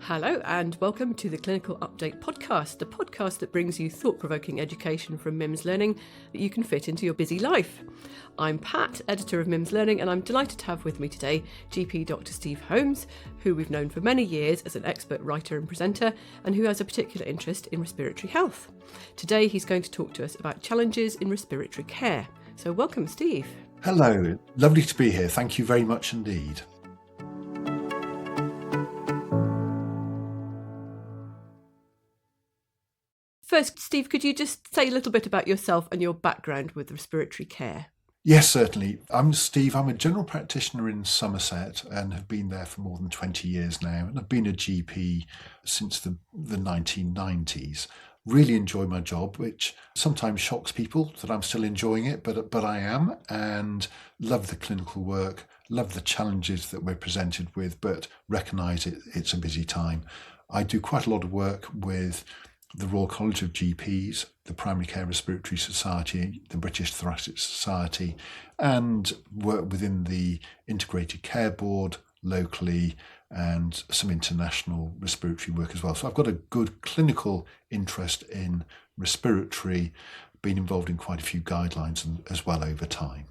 Hello and welcome to the Clinical Update podcast, the podcast that brings you thought-provoking education from MIMS Learning that you can fit into your busy life. I'm Pat, editor of MIMS Learning, and I'm delighted to have with me today GP Dr Steve Holmes, who we've known for many years as an expert writer and presenter and who has a particular interest in respiratory health. Today he's going to talk to us about challenges in respiratory care. So welcome, Steve. Hello, lovely to be here. Thank you very much indeed. First, Steve, could you just say a little bit about yourself and your background with respiratory care? Yes, certainly. I'm Steve. I'm a general practitioner in Somerset and have been there for more than 20 years now. And I've been a GP since the 1990s. Really enjoy my job, which sometimes shocks people that I'm still enjoying it, but I am, and love the clinical work, love the challenges that we're presented with, but recognise it's a busy time. I do quite a lot of work with the Royal College of GPs, the Primary Care Respiratory Society, the British Thoracic Society, and work within the Integrated Care Board locally and some international respiratory work as well. So I've got a good clinical interest in respiratory, been involved in quite a few guidelines as well over time.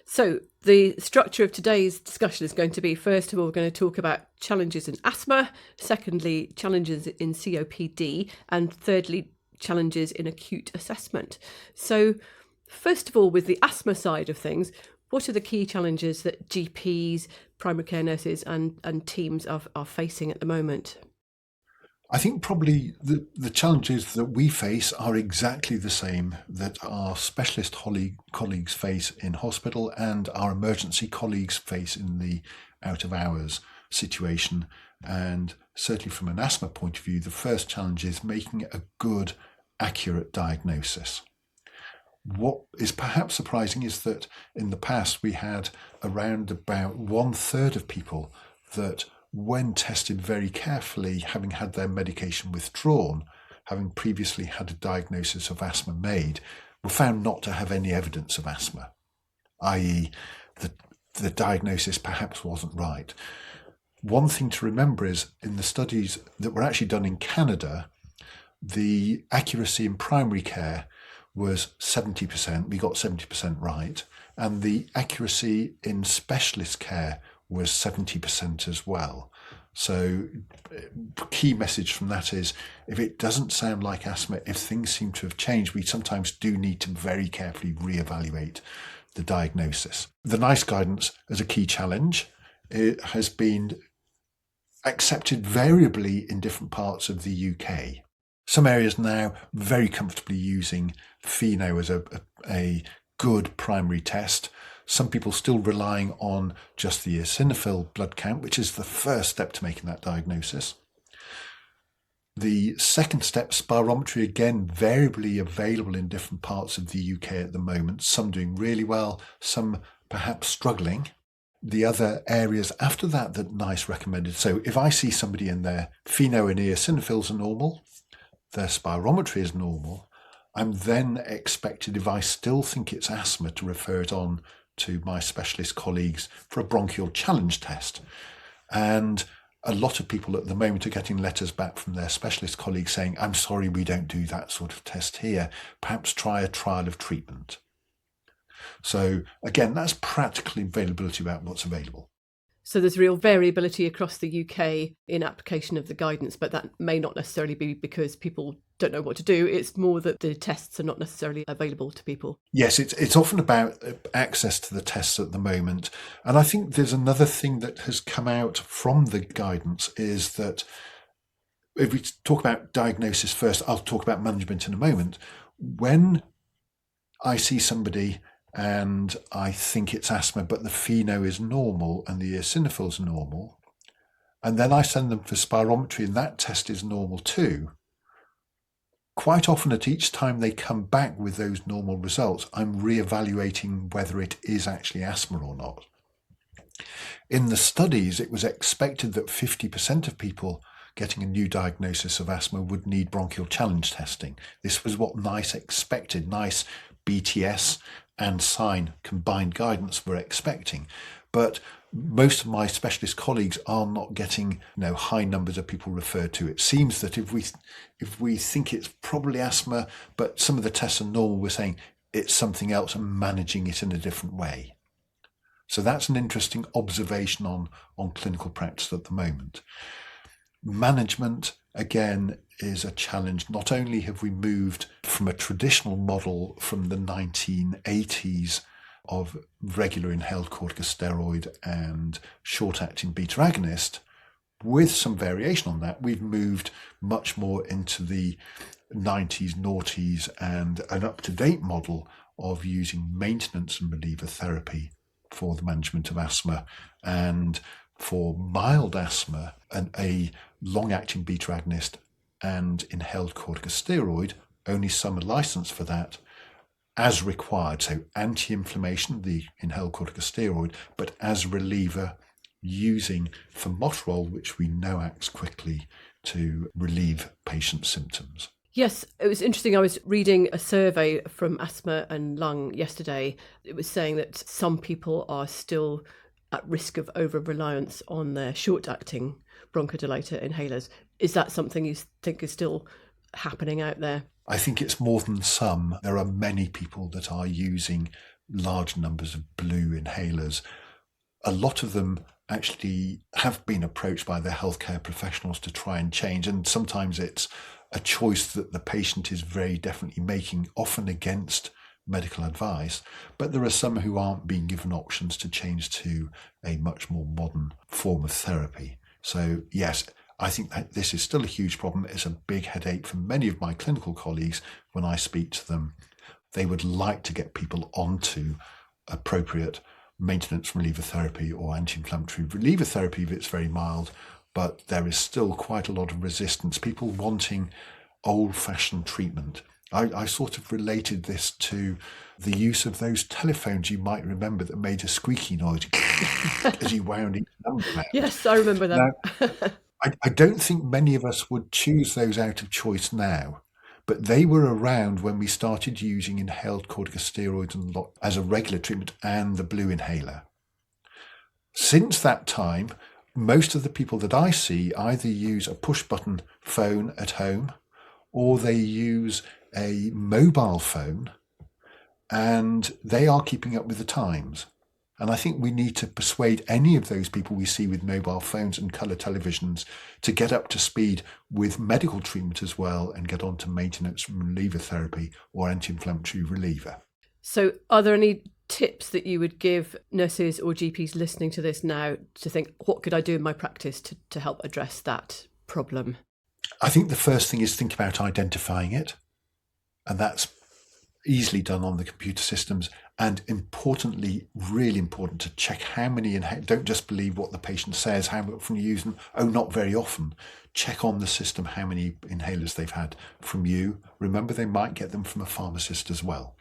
So the structure of today's discussion is going to be, first of all, we're going to talk about challenges in asthma, secondly, challenges in COPD, and thirdly, challenges in acute assessment. So first of all, with the asthma side of things, what are the key challenges that GPs, primary care nurses and teams are facing at the moment? I think probably the challenges that we face are exactly the same that our specialist colleagues face in hospital and our emergency colleagues face in the out of hours situation. And certainly from an asthma point of view, the first challenge is making a good, accurate diagnosis. What is perhaps surprising is that in the past we had around about 1/3 of people that, when tested very carefully, having had their medication withdrawn, having previously had a diagnosis of asthma made, were found not to have any evidence of asthma, i.e. the diagnosis perhaps wasn't right. One thing to remember is in the studies that were actually done in Canada, the accuracy in primary care was 70%, we got 70% right, and the accuracy in specialist care was 70% as well. So key message from that is, if it doesn't sound like asthma, if things seem to have changed, we sometimes do need to very carefully reevaluate the diagnosis. The NICE guidance as a key challenge, it has been accepted variably in different parts of the UK. Some areas now very comfortably using FeNO as a good primary test. Some people still relying on just the eosinophil blood count, which is the first step to making that diagnosis. The second step, spirometry, again, variably available in different parts of the UK at the moment, some doing really well, some perhaps struggling. The other areas after that NICE recommended. So if I see somebody in their FeNO and eosinophils are normal, their spirometry is normal, I'm then expected, if I still think it's asthma, to refer it on to my specialist colleagues for a bronchial challenge test. And a lot of people at the moment are getting letters back from their specialist colleagues saying, I'm sorry, we don't do that sort of test here. Perhaps try a trial of treatment. So again, that's practical availability about what's available. So there's real variability across the UK in application of the guidance, but that may not necessarily be because people don't know what to do. It's more that the tests are not necessarily available to people. Yes, it's often about access to the tests at the moment. And I think there's another thing that has come out from the guidance is that, if we talk about diagnosis first, I'll talk about management in a moment. When I see somebody and I think it's asthma, but the FeNO is normal and the eosinophils are normal, and then I send them for spirometry and that test is normal too, quite often at each time they come back with those normal results, I'm reevaluating whether it is actually asthma or not. In the studies, it was expected that 50% of people getting a new diagnosis of asthma would need bronchial challenge testing. This was what NICE expected. NICE BTS and sign combined guidance we're expecting. But most of my specialist colleagues are not getting high numbers of people referred to. It seems that if we think it's probably asthma, but some of the tests are normal, we're saying it's something else and managing it in a different way. So that's an interesting observation on clinical practice at the moment. Management, again, is a challenge. Not only have we moved from a traditional model from the 1980s of regular inhaled corticosteroid and short-acting beta agonist, with some variation on that, we've moved much more into the 90s, noughties, and an up-to-date model of using maintenance and reliever therapy for the management of asthma. And for mild asthma, a long-acting beta agonist and inhaled corticosteroid, only some are licensed for that, as required. So anti-inflammation, the inhaled corticosteroid, but as reliever using formoterol, which we know acts quickly to relieve patient symptoms. Yes, it was interesting. I was reading a survey from Asthma and Lung yesterday. It was saying that some people are still at risk of over-reliance on their short-acting bronchodilator inhalers. Is that something you think is still happening out there? I think it's more than some. There are many people that are using large numbers of blue inhalers. A lot of them actually have been approached by their healthcare professionals to try and change, and sometimes it's a choice that the patient is very definitely making, often against medical advice, but there are some who aren't being given options to change to a much more modern form of therapy. So yes, I think that this is still a huge problem. It's a big headache for many of my clinical colleagues when I speak to them. They would like to get people onto appropriate maintenance reliever therapy or anti-inflammatory reliever therapy if it's very mild, but there is still quite a lot of resistance, people wanting old-fashioned treatment. I sort of related this to the use of those telephones you might remember that made a squeaky noise as you wound each number out. Yes, I remember them. Now, I don't think many of us would choose those out of choice now, but they were around when we started using inhaled corticosteroids as a regular treatment and the blue inhaler. Since that time, most of the people that I see either use a push-button phone at home or they use a mobile phone, and they are keeping up with the times. And I think we need to persuade any of those people we see with mobile phones and colour televisions to get up to speed with medical treatment as well and get on to maintenance reliever therapy or anti-inflammatory reliever. So are there any tips that you would give nurses or GPs listening to this now to think, what could I do in my practice to help address that problem? I think the first thing is think about identifying it. And that's easily done on the computer systems. And importantly, really important, to check how many, don't just believe what the patient says, how often you use them. Oh, not very often. Check on the system how many inhalers they've had from you. Remember, they might get them from a pharmacist as well.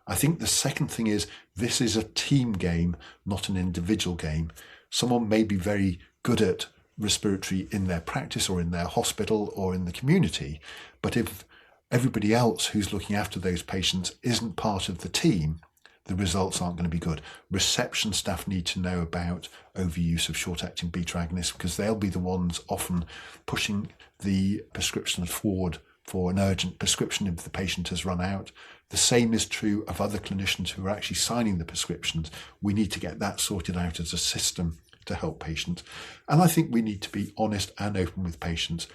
I think the second thing is this is a team game, not an individual game. Someone may be very good at respiratory in their practice or in their hospital or in the community, but if everybody else who's looking after those patients isn't part of the team, the results aren't going to be good. Reception staff need to know about overuse of short-acting beta agonists because they'll be the ones often pushing the prescription forward for an urgent prescription if the patient has run out. The same is true of other clinicians who are actually signing the prescriptions. We need to get that sorted out as a system to help patients. And I think we need to be honest and open with patients.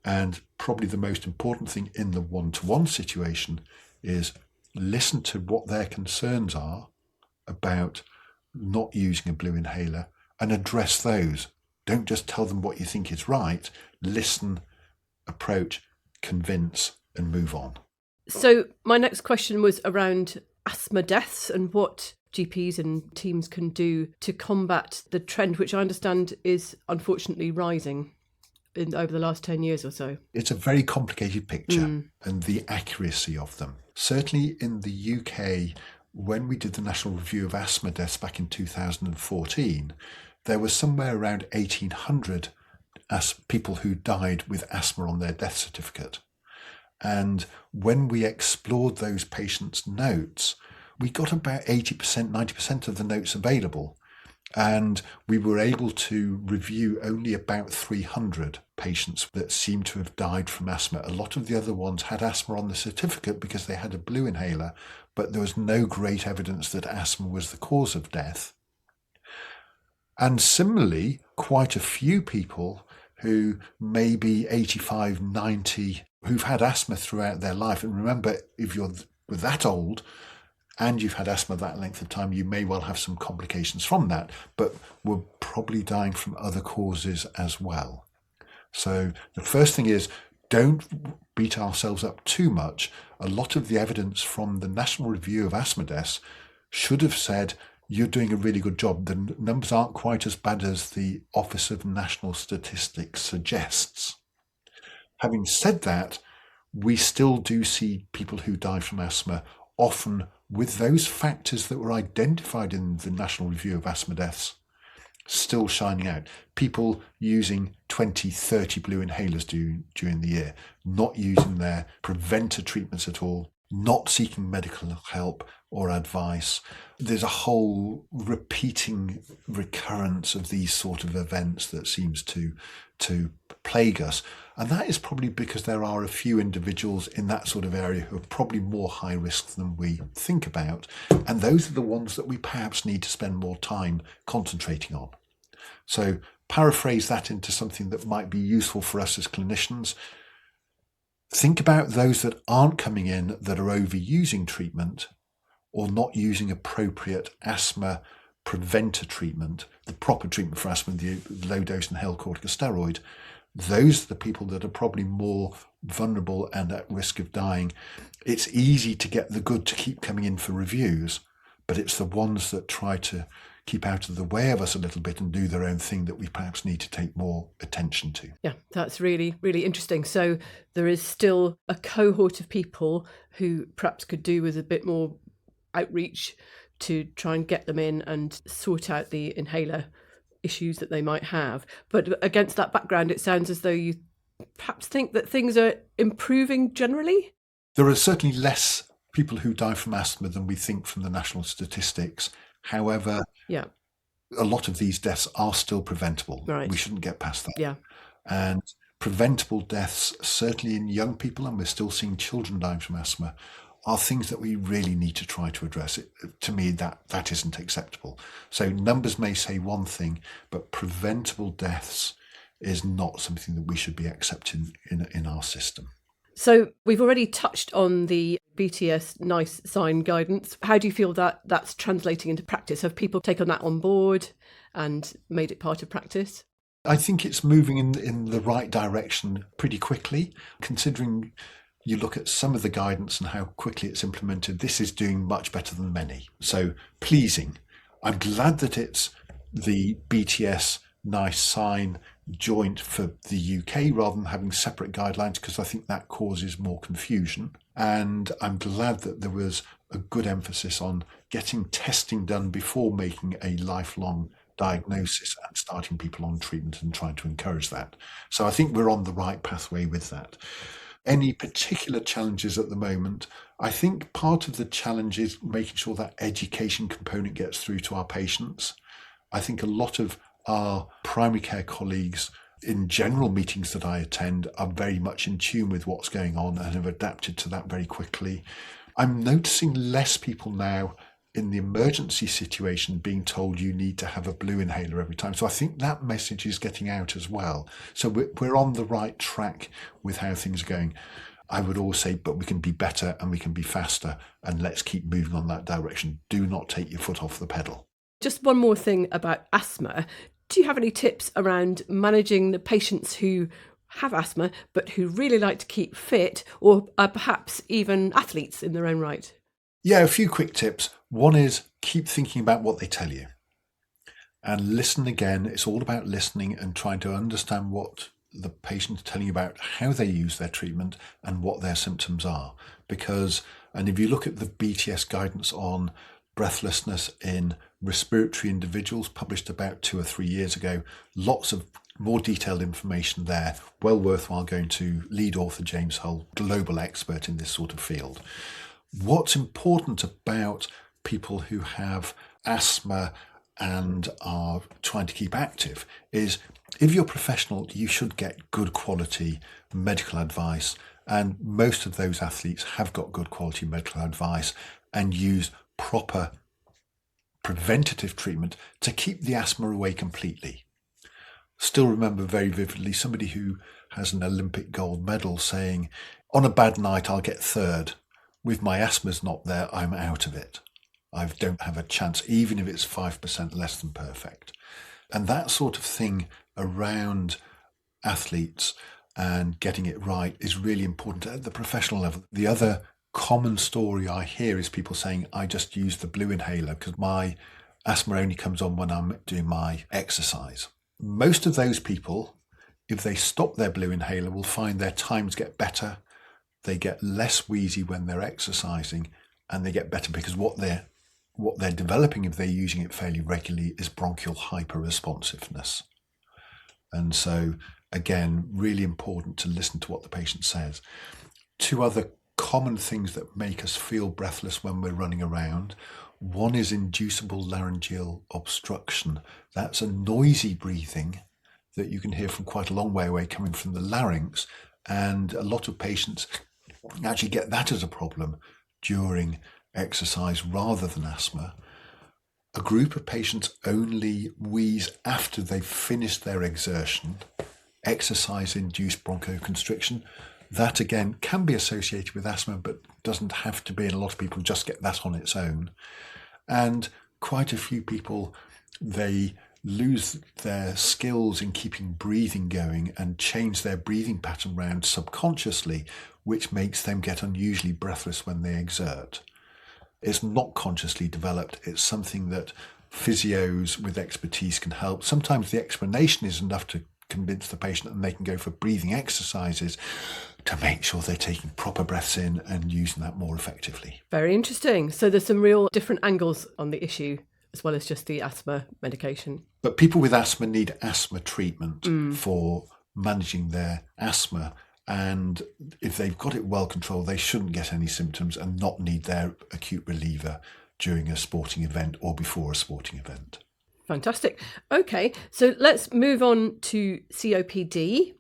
And probably the most important thing in the one-to-one situation is listen to what their concerns are about not using a blue inhaler and address those. Don't just tell them what you think is right. Listen, approach, convince, and move on. So my next question was around asthma deaths and what GPs and teams can do to combat the trend, which I understand is unfortunately rising over the last 10 years or so. It's a very complicated picture and the accuracy of them. Certainly in the UK, when we did the National Review of Asthma Deaths back in 2014, there was somewhere around 1,800 people who died with asthma on their death certificate. And when we explored those patients' notes, we got about 80%, 90% of the notes available. And we were able to review only about 300 patients that seemed to have died from asthma. A lot of the other ones had asthma on the certificate because they had a blue inhaler, but there was no great evidence that asthma was the cause of death. And similarly, quite a few people who may be 85, 90, who've had asthma throughout their life. And remember, if you're that old, and you've had asthma that length of time, you may well have some complications from that, but we're probably dying from other causes as well. So the first thing is, don't beat ourselves up too much. A lot of the evidence from the National Review of Asthma Deaths should have said, you're doing a really good job. The numbers aren't quite as bad as the Office of National Statistics suggests. Having said that, we still do see people who die from asthma, often with those factors that were identified in the National Review of Asthma Deaths still shining out. People using 20, 30 blue inhalers during the year, not using their preventer treatments at all, not seeking medical help or advice. There's a whole repeating recurrence of these sort of events that seems to plague us. And that is probably because there are a few individuals in that sort of area who are probably more high risk than we think about. And those are the ones that we perhaps need to spend more time concentrating on. So paraphrase that into something that might be useful for us as clinicians. Think about those that aren't coming in that are overusing treatment or not using appropriate asthma preventer treatment, the proper treatment for asthma, the low dose inhaled corticosteroid. Those are the people that are probably more vulnerable and at risk of dying. It's easy to get the good to keep coming in for reviews, but it's the ones that try to keep out of the way of us a little bit and do their own thing that we perhaps need to take more attention to. Yeah, that's really, really interesting. So there is still a cohort of people who perhaps could do with a bit more outreach to try and get them in and sort out the inhaler issues that they might have. But against that background, it sounds as though you perhaps think that things are improving generally? There are certainly less people who die from asthma than we think from the national statistics. However, a lot of these deaths are still preventable. Right. We shouldn't get past that. Yeah. And preventable deaths, certainly in young people, and we're still seeing children dying from asthma, are things that we really need to try to address. To me, that isn't acceptable. So numbers may say one thing, but preventable deaths is not something that we should be accepting in our system. So we've already touched on the BTS NICE sign guidance. How do you feel that that's translating into practice? Have people taken that on board and made it part of practice? I think it's moving in the right direction pretty quickly, considering you look at some of the guidance and how quickly it's implemented. This is doing much better than many. So pleasing. I'm glad that it's the BTS NICE sign joint for the UK rather than having separate guidelines, because I think that causes more confusion. And I'm glad that there was a good emphasis on getting testing done before making a lifelong diagnosis and starting people on treatment and trying to encourage that. So I think we're on the right pathway with that. Any particular challenges at the moment? I think part of the challenge is making sure that education component gets through to our patients. I think a lot of our primary care colleagues in general meetings that I attend are very much in tune with what's going on and have adapted to that very quickly. I'm noticing less people now in the emergency situation being told you need to have a blue inhaler every time. So I think that message is getting out as well. So we're on the right track with how things are going. I would always say, but we can be better and we can be faster, and let's keep moving on that direction. Do not take your foot off the pedal. Just one more thing about asthma. Do you have any tips around managing the patients who have asthma but who really like to keep fit, or are perhaps even athletes in their own right? Yeah, a few quick tips. One is keep thinking about what they tell you and listen again. It's all about listening and trying to understand what the patient is telling you about how they use their treatment and what their symptoms are. And if you look at the BTS guidance on breathlessness in respiratory individuals published about 2 or 3 years ago, lots of more detailed information there. Well worthwhile going to lead author James Hull, global expert in this sort of field. What's important about people who have asthma and are trying to keep active is, if you're professional, you should get good quality medical advice. And most of those athletes have got good quality medical advice and use proper preventative treatment to keep the asthma away completely. Still remember very vividly somebody who has an Olympic gold medal saying, on a bad night, I'll get third. With my asthma's not there, I'm out of it. I don't have a chance, even if it's 5% less than perfect. And that sort of thing around athletes and getting it right is really important at the professional level. The other common story I hear is people saying, I just use the blue inhaler because my asthma only comes on when I'm doing my exercise. Most of those people, if they stop their blue inhaler, will find their times get better. They get less wheezy when they're exercising, and they get better because what they're developing, if they're using it fairly regularly, is bronchial hyperresponsiveness. And so, again, really important to listen to what the patient says. Two other common things that make us feel breathless when we're running around. One is inducible laryngeal obstruction. That's a noisy breathing that you can hear from quite a long way away coming from the larynx. And a lot of patients actually get that as a problem during exercise rather than asthma. A group of patients only wheeze after they've finished their exertion, exercise-induced bronchoconstriction. That, again, can be associated with asthma, but doesn't have to be. And a lot of people just get that on its own. And quite a few people, they lose their skills in keeping breathing going and change their breathing pattern around subconsciously, which makes them get unusually breathless when they exert. It's not consciously developed. It's something that physios with expertise can help. Sometimes the explanation is enough to convince the patient, and they can go for breathing exercises to make sure they're taking proper breaths in and using that more effectively. Very interesting. So there's some real different angles on the issue, as well as just the asthma medication. But people with asthma need asthma treatment for managing their asthma. And if they've got it well controlled, they shouldn't get any symptoms and not need their acute reliever during a sporting event or before a sporting event. Fantastic. Okay, so let's move on to COPD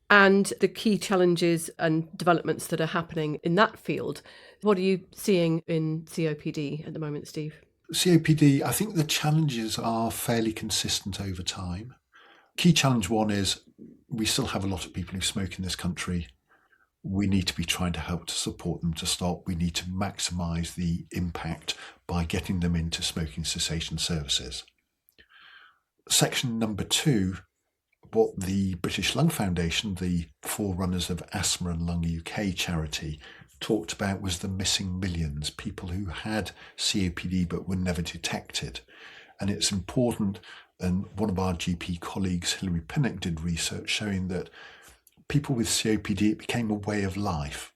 and the key challenges and developments that are happening in that field. What are you seeing in COPD at the moment, Steve? COPD, I think the challenges are fairly consistent over time. Key challenge one is we still have a lot of people who smoke in this country. We need to be trying to help to support them to stop. We need to maximise the impact by getting them into smoking cessation services. Section number 2, what the British Lung Foundation, the forerunners of Asthma and Lung UK charity, talked about was the missing millions, people who had COPD but were never detected. And it's important, and one of our GP colleagues, Hilary Pinnock, did research showing that people with COPD, it became a way of life.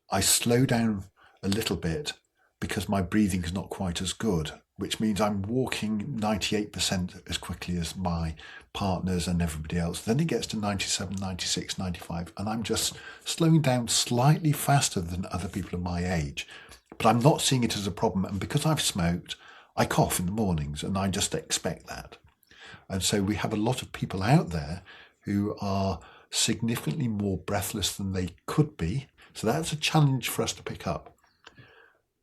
I slow down a little bit because my breathing is not quite as good, which means I'm walking 98% as quickly as my partners and everybody else. Then it gets to 97, 96, 95, and I'm just slowing down slightly faster than other people of my age. But I'm not seeing it as a problem. And because I've smoked, I cough in the mornings, and I just expect that. And so we have a lot of people out there who are significantly more breathless than they could be. So that's a challenge for us to pick up.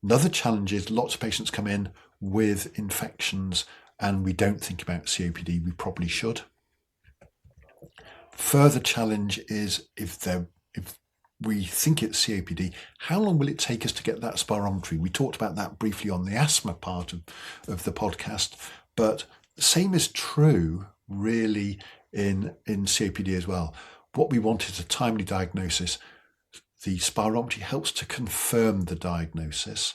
Another challenge is lots of patients come in with infections and we don't think about COPD. We probably should. Further challenge is if we think it's COPD, how long will it take us to get that spirometry? We talked about that briefly on the asthma part of the podcast, but the same is true really in COPD as well. What we want is a timely diagnosis. The spirometry helps to confirm the diagnosis.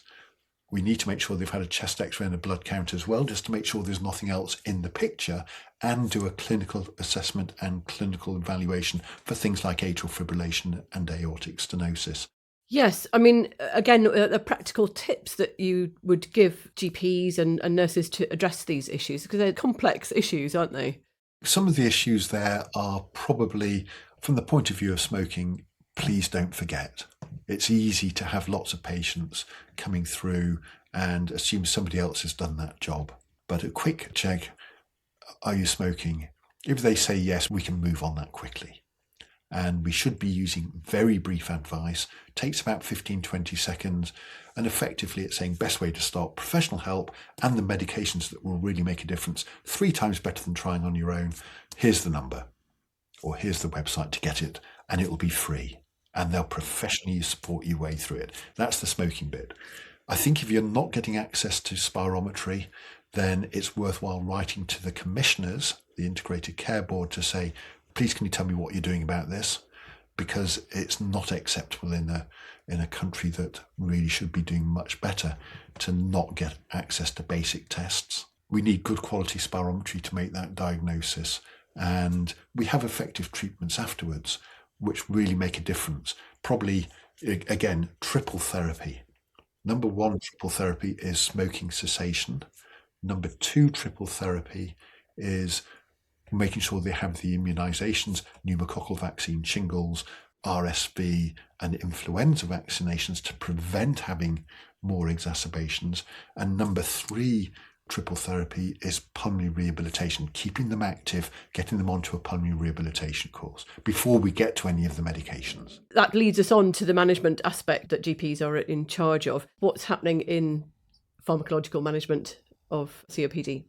We need to make sure they've had a chest x-ray and a blood count as well, just to make sure there's nothing else in the picture, and do a clinical assessment and clinical evaluation for things like atrial fibrillation and aortic stenosis. Yes, I mean, again, the practical tips that you would give GPs and nurses to address these issues, because they're complex issues, aren't they? Some of the issues there are probably, from the point of view of smoking, please don't forget. It's easy to have lots of patients coming through and assume somebody else has done that job. But a quick check, are you smoking? If they say yes, we can move on that quickly. And we should be using very brief advice, takes about 15-20 seconds, and effectively it's saying best way to stop, professional help, and the medications that will really make a difference, 3 times better than trying on your own. Here's the number, or here's the website to get it, and it will be free. And they'll professionally support your way through it. That's the smoking bit. I think if you're not getting access to spirometry, then it's worthwhile writing to the commissioners, the Integrated Care Board, to say, please can you tell me what you're doing about this? Because it's not acceptable in a country that really should be doing much better to not get access to basic tests. We need good quality spirometry to make that diagnosis, and we have effective treatments afterwards which really make a difference. Probably, again, triple therapy. Number 1 triple therapy is smoking cessation. Number 2 triple therapy is making sure they have the immunizations, pneumococcal vaccine, shingles, RSV, and influenza vaccinations to prevent having more exacerbations. And number 3 triple therapy is pulmonary rehabilitation, keeping them active, getting them onto a pulmonary rehabilitation course before we get to any of the medications. That leads us on to the management aspect that GPs are in charge of. What's happening in pharmacological management of COPD?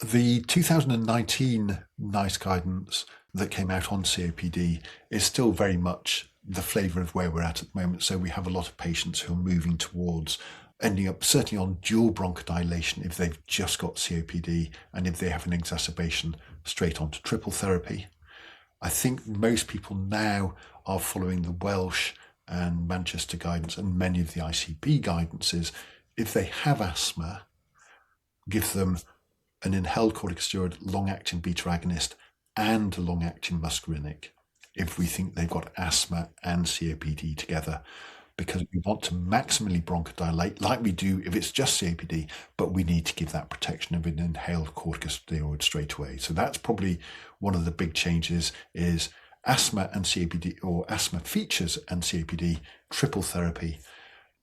The 2019 NICE guidance that came out on COPD is still very much the flavour of where we're at the moment. So we have a lot of patients who are moving towards ending up certainly on dual bronchodilation if they've just got COPD, and if they have an exacerbation, straight onto triple therapy. I think most people now are following the Welsh and Manchester guidance and many of the ICB guidances. If they have asthma, give them an inhaled corticosteroid, long-acting beta agonist, and a long-acting muscarinic if we think they've got asthma and COPD together, because we want to maximally bronchodilate like we do if it's just COPD, but we need to give that protection of an inhaled corticosteroid straight away. So that's probably one of the big changes, is asthma and COPD, or asthma features and COPD, triple therapy,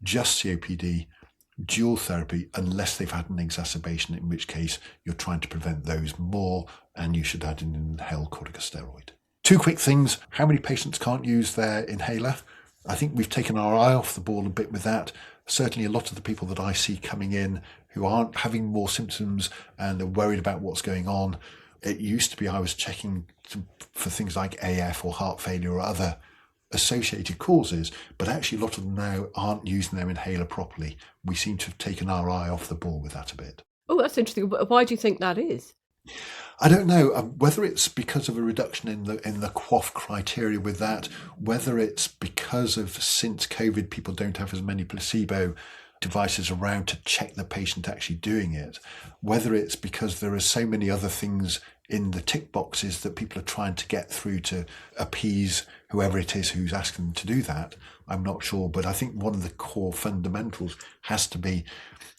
just COPD, dual therapy, unless they've had an exacerbation, in which case you're trying to prevent those more, and you should add an inhaled corticosteroid. 2 quick things. How many patients can't use their inhaler? I think we've taken our eye off the ball a bit with that. Certainly a lot of the people that I see coming in who aren't having more symptoms and are worried about what's going on. It used to be I was checking for things like AF or heart failure or other associated causes, but actually a lot of them now aren't using their inhaler properly. We seem to have taken our eye off the ball with that a bit. Oh, that's interesting. Why do you think that is? I don't know whether it's because of a reduction in the QOF criteria with that, whether it's because of, since COVID, people don't have as many placebo devices around to check the patient actually doing it, whether it's because there are so many other things in the tick boxes that people are trying to get through to appease whoever it is who's asking them to do that. I'm not sure, but I think one of the core fundamentals has to be,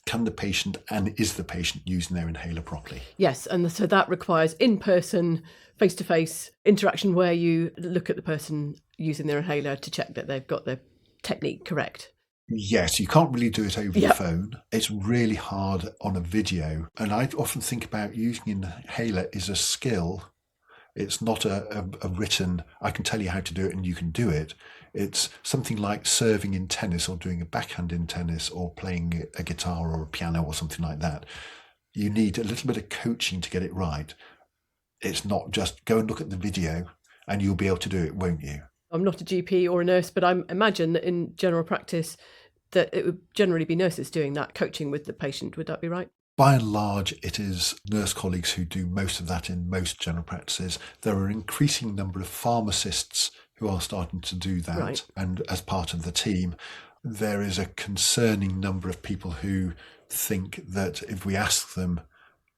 can the patient and is the patient using their inhaler properly? Yes, and so that requires in-person, face-to-face interaction where you look at the person using their inhaler to check that they've got the technique correct. Yes, you can't really do it over the phone. It's really hard on a video. And I often think about using an inhaler is a skill. It's not a written, I can tell you how to do it and you can do it. It's something like serving in tennis, or doing a backhand in tennis, or playing a guitar or a piano or something like that. You need a little bit of coaching to get it right. It's not just go and look at the video and you'll be able to do it, won't you? I'm not a GP or a nurse, but I imagine that in general practice that it would generally be nurses doing that coaching with the patient. Would that be right? By and large, it is nurse colleagues who do most of that in most general practices. There are an increasing number of pharmacists who are starting to do that. Right. And as part of the team, there is a concerning number of people who think that if we ask them,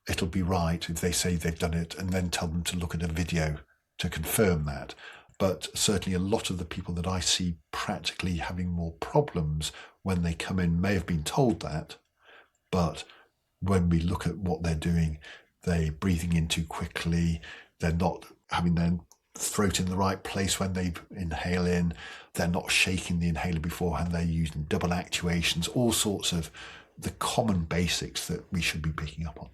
it'll be right if they say they've done it, and then tell them to look at a video to confirm that. But certainly a lot of the people that I see practically having more problems when they come in may have been told that, but when we look at what they're doing, they're breathing in too quickly, they're not having their throat in the right place when they inhale in, they're not shaking the inhaler beforehand, they're using double actuations, all sorts of the common basics that we should be picking up on.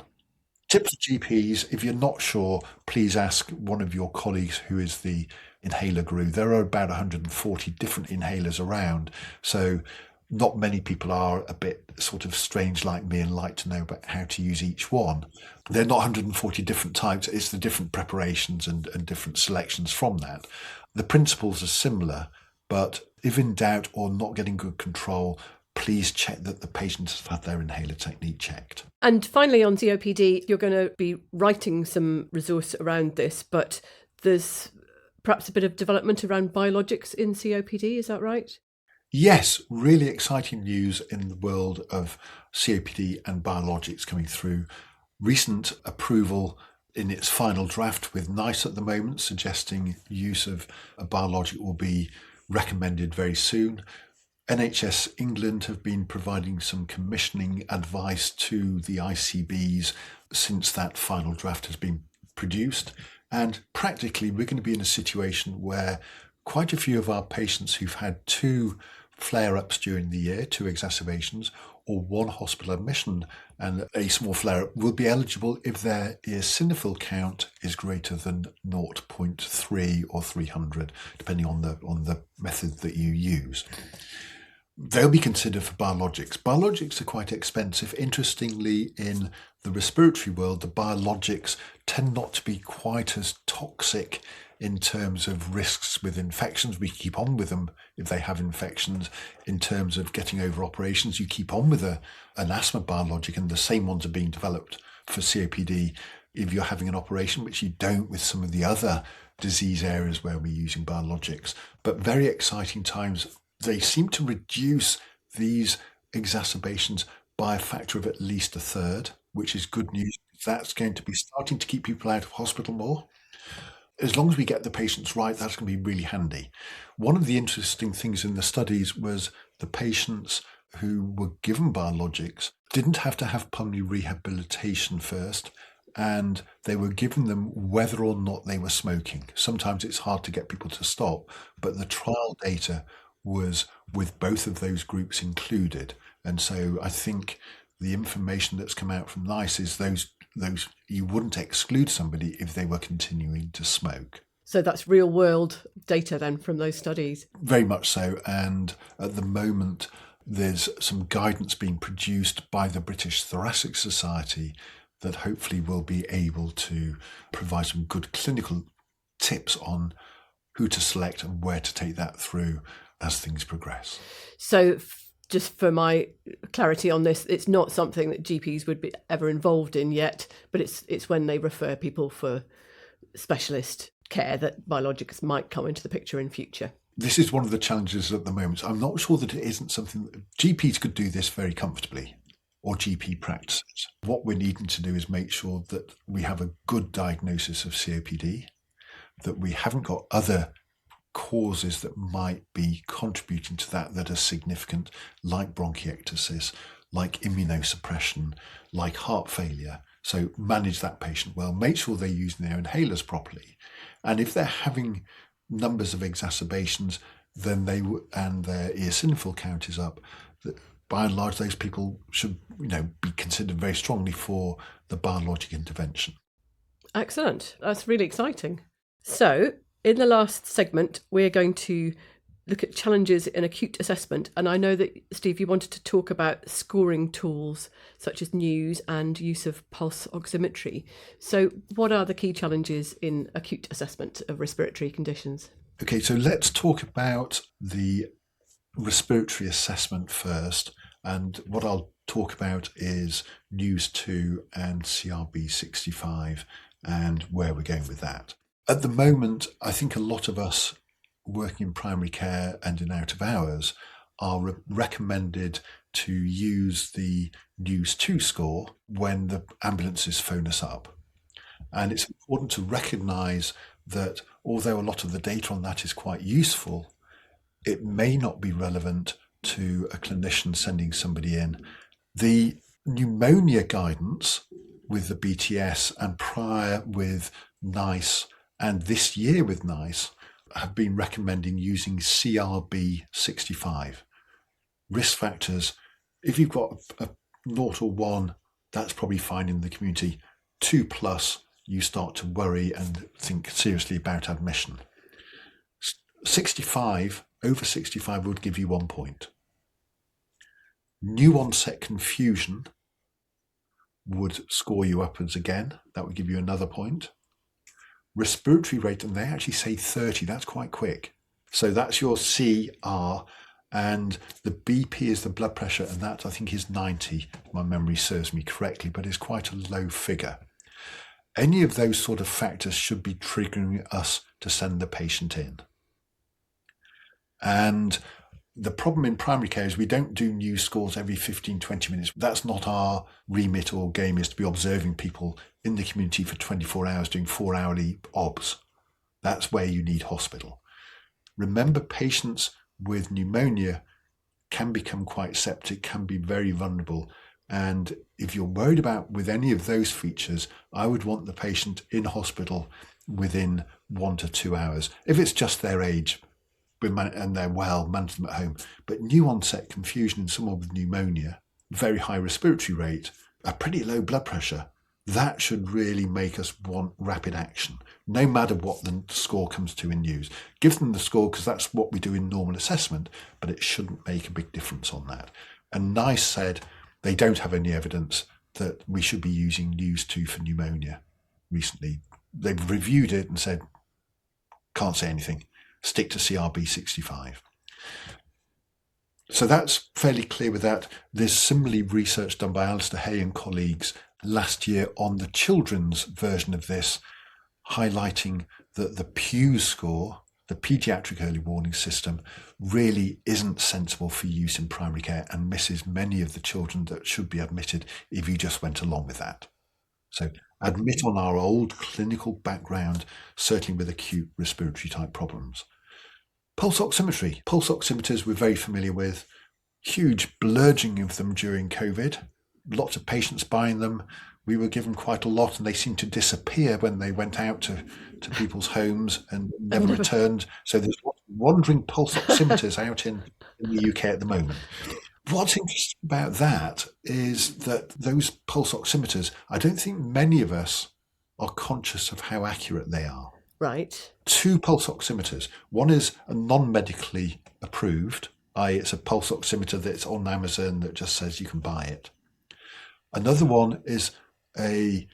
Tips for GPs: if you're not sure, please ask one of your colleagues who is the inhaler guru. There are about 140 different inhalers around, so not many people are a bit sort of strange like me and like to know about how to use each one. They're not 140 different types, it's the different preparations and different selections from that. The principles are similar, but if in doubt or not getting good control, please check that the patient has had their inhaler technique checked. And finally, on COPD, you're going to be writing some resource around this, but there's perhaps a bit of development around biologics in COPD, is that right? Yes, really exciting news in the world of COPD and biologics coming through. Recent approval in its final draft with NICE at the moment, suggesting use of a biologic will be recommended very soon. NHS England have been providing some commissioning advice to the ICBs since that final draft has been produced. And practically, we're going to be in a situation where quite a few of our patients who've had 2 flare-ups during the year, 2 exacerbations, or 1 hospital admission and a small flare-up will be eligible if their eosinophil count is greater than 0.3 or 300, depending on the method that you use. They'll be considered for biologics. Biologics are quite expensive. Interestingly, in the respiratory world, the biologics tend not to be quite as toxic in terms of risks with infections. We keep on with them if they have infections. In terms of getting over operations, you keep on with an asthma biologic, and the same ones are being developed for COPD if you're having an operation, which you don't with some of the other disease areas where we're using biologics. But very exciting times. They seem to reduce these exacerbations by a factor of at least 1/3, which is good news. That's going to be starting to keep people out of hospital more. As long as we get the patients right, that's going to be really handy. One of the interesting things in the studies was the patients who were given biologics didn't have to have pulmonary rehabilitation first, and they were given them whether or not they were smoking. Sometimes it's hard to get people to stop, but the trial data was with both of those groups included. And so I think the information that's come out from NICE is those you wouldn't exclude somebody if they were continuing to smoke. So that's real world data then from those studies? Very much so. And at the moment, there's some guidance being produced by the British Thoracic Society that hopefully will be able to provide some good clinical tips on who to select and where to take that through as things progress. So just for my clarity on this, it's not something that GPs would be ever involved in yet, but it's when they refer people for specialist care that biologics might come into the picture in future. This is one of the challenges at the moment. I'm not sure that it isn't something that GPs could do this very comfortably, or GP practices. What we're needing to do is make sure that we have a good diagnosis of COPD, that we haven't got other causes that might be contributing to that are significant, like bronchiectasis, like immunosuppression, like heart failure. So manage that patient well, make sure they're using their inhalers properly. And if they're having numbers of exacerbations, then and their eosinophil count is up, by and large, those people should be considered very strongly for the biologic intervention. Excellent. That's really exciting. So in the last segment, we're going to look at challenges in acute assessment. And I know that, Steve, you wanted to talk about scoring tools such as NEWS and use of pulse oximetry. So what are the key challenges in acute assessment of respiratory conditions? Okay, so let's talk about the respiratory assessment first. And what I'll talk about is NEWS 2 and CRB 65 and where we're going with that. At the moment, I think a lot of us working in primary care and in out of hours are recommended to use the NEWS 2 score when the ambulances phone us up. And it's important to recognise that although a lot of the data on that is quite useful, it may not be relevant to a clinician sending somebody in. The pneumonia guidance with the BTS and prior with NICE and this year with NICE have been recommending using CRB 65. Risk factors, if you've got a 0 or 1, that's probably fine in the community. 2+, you start to worry and think seriously about admission. 65, over 65 would give you 1 point. New onset confusion would score you upwards again. That would give you another point. Respiratory rate, and they actually say 30, that's quite quick. So that's your CR, and the BP is the blood pressure, and that I think is 90, if my memory serves me correctly, but it's quite a low figure. Any of those sort of factors should be triggering us to send the patient in. And the problem in primary care is we don't do news scores every 15, 20 minutes. That's not our remit or game, is to be observing people in the community for 24 hours doing 4-hourly OBS. That's where you need hospital. Remember, patients with pneumonia can become quite septic, can be very vulnerable. And if you're worried about with any of those features, I would want the patient in hospital within 1 to 2 hours. If it's just their age and they're well, manage them at home. But new onset confusion in someone with pneumonia, very high respiratory rate, a pretty low blood pressure, that should really make us want rapid action, no matter what the score comes to in news. Give them the score because that's what we do in normal assessment, but it shouldn't make a big difference on that. And NICE said they don't have any evidence that we should be using news 2 for pneumonia recently. They've reviewed it and said, can't say anything. Stick to CRB 65. So that's fairly clear with that. There's similarly research done by Alistair Hay and colleagues last year on the children's version of this, highlighting that the Pew score, the pediatric early warning system, really isn't sensible for use in primary care and misses many of the children that should be admitted if you just went along with that. So admit on our old clinical background, certainly with acute respiratory type problems. Pulse oximetry. Pulse oximeters we're very familiar with. Huge blurging of them during COVID. Lots of patients buying them. We were given quite a lot and they seemed to disappear when they went out to people's homes and never returned. So there's wandering pulse oximeters out in the UK at the moment. What's interesting about that is that those pulse oximeters, I don't think many of us are conscious of how accurate they are. Right. 2 pulse oximeters. One is a non-medically approved, i.e. it's a pulse oximeter that's on Amazon that just says you can buy it. Another one is a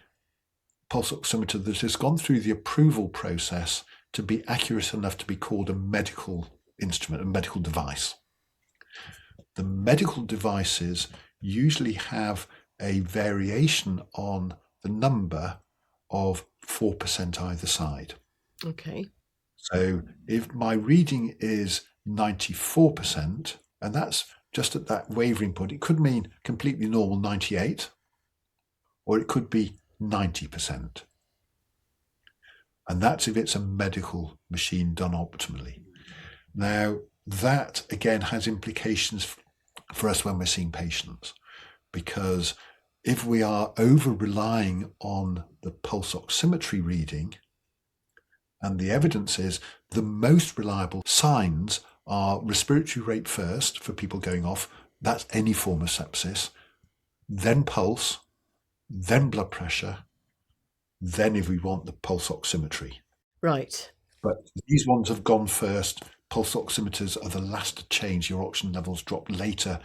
pulse oximeter that has gone through the approval process to be accurate enough to be called a medical instrument, a medical device. The medical devices usually have a variation on the number of 4% either side. Okay. So if my reading is 94%, and that's just at that wavering point, it could mean completely normal 98, or it could be 90%. And that's if it's a medical machine done optimally. Now, that again has implications for us when we're seeing patients, because if we are over relying on the pulse oximetry reading, and the evidence is the most reliable signs are respiratory rate first for people going off, that's any form of sepsis, then pulse, then blood pressure, then if we want the pulse oximetry. Right. But these ones have gone first. Pulse oximeters are the last to change. Your oxygen levels drop later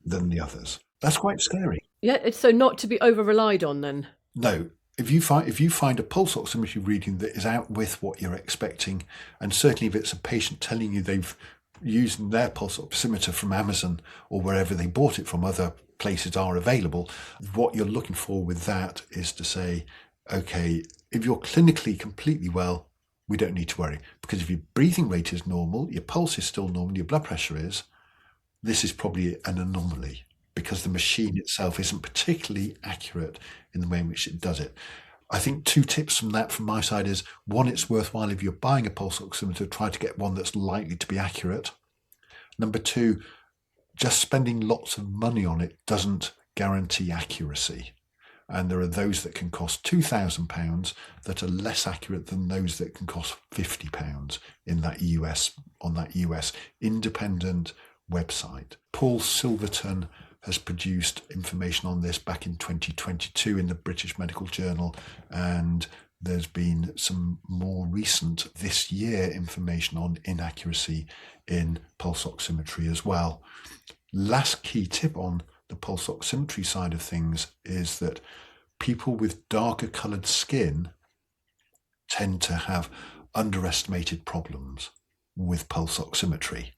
than the others. That's quite scary. Yeah, it's so not to be over relied on then. No. If you find a pulse oximetry reading that is out with what you're expecting, and certainly if it's a patient telling you they've used their pulse oximeter from Amazon or wherever they bought it from, other places are available, what you're looking for with that is to say, okay, if you're clinically completely well, we don't need to worry, because if your breathing rate is normal, your pulse is still normal, your blood pressure is, this is probably an anomaly, because the machine itself isn't particularly accurate in the way in which it does it. I think 2 tips from that from my side is, 1, it's worthwhile if you're buying a pulse oximeter, try to get one that's likely to be accurate. Number 2, just spending lots of money on it doesn't guarantee accuracy. And there are those that can cost £2,000 that are less accurate than those that can cost £50 in that on that US independent website. Paul Silverton, has produced information on this back in 2022 in the British Medical Journal, and there's been some more recent this year information on inaccuracy in pulse oximetry as well. Last key tip on the pulse oximetry side of things is that people with darker coloured skin tend to have underestimated problems with pulse oximetry.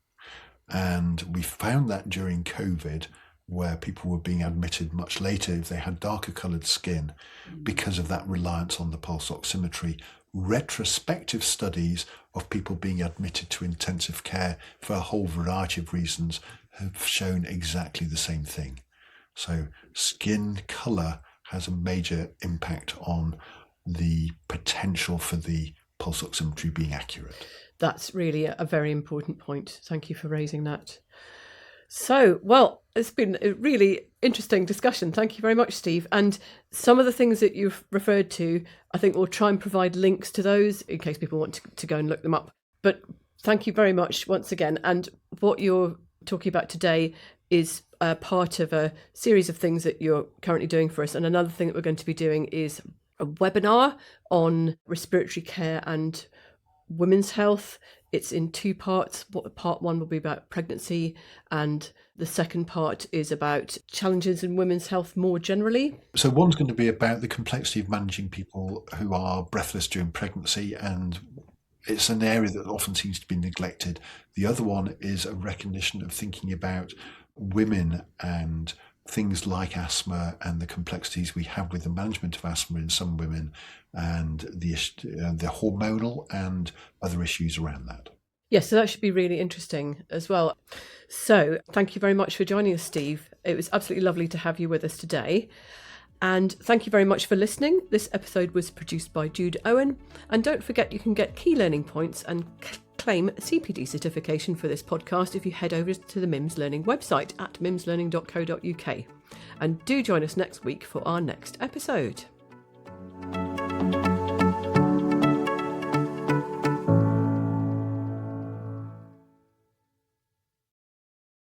And we found that during COVID, where people were being admitted much later if they had darker coloured skin because of that reliance on the pulse oximetry. Retrospective studies of people being admitted to intensive care for a whole variety of reasons have shown exactly the same thing. So skin colour has a major impact on the potential for the pulse oximetry being accurate. That's really a very important point. Thank you for raising that. So, well, it's been a really interesting discussion. Thank you very much, Steve. And some of the things that you've referred to, I think we'll try and provide links to those in case people want to go and look them up. But thank you very much once again. And what you're talking about today is part of a series of things that you're currently doing for us. And another thing that we're going to be doing is a webinar on respiratory care and women's health. It's in two parts. Part one will be about pregnancy, and the second part is about challenges in women's health more generally. So one's going to be about the complexity of managing people who are breathless during pregnancy, and it's an area that often seems to be neglected. The other one is a recognition of thinking about women and things like asthma and the complexities we have with the management of asthma in some women, and the hormonal and other issues around that. Yes, so that should be really interesting as well. So thank you very much for joining us, Steve. It was absolutely lovely to have you with us today. And thank you very much for listening. This episode was produced by Jude Owen. And don't forget, you can get key learning points and claim a CPD certification for this podcast if you head over to the MIMS Learning website at mimslearning.co.uk. And do join us next week for our next episode.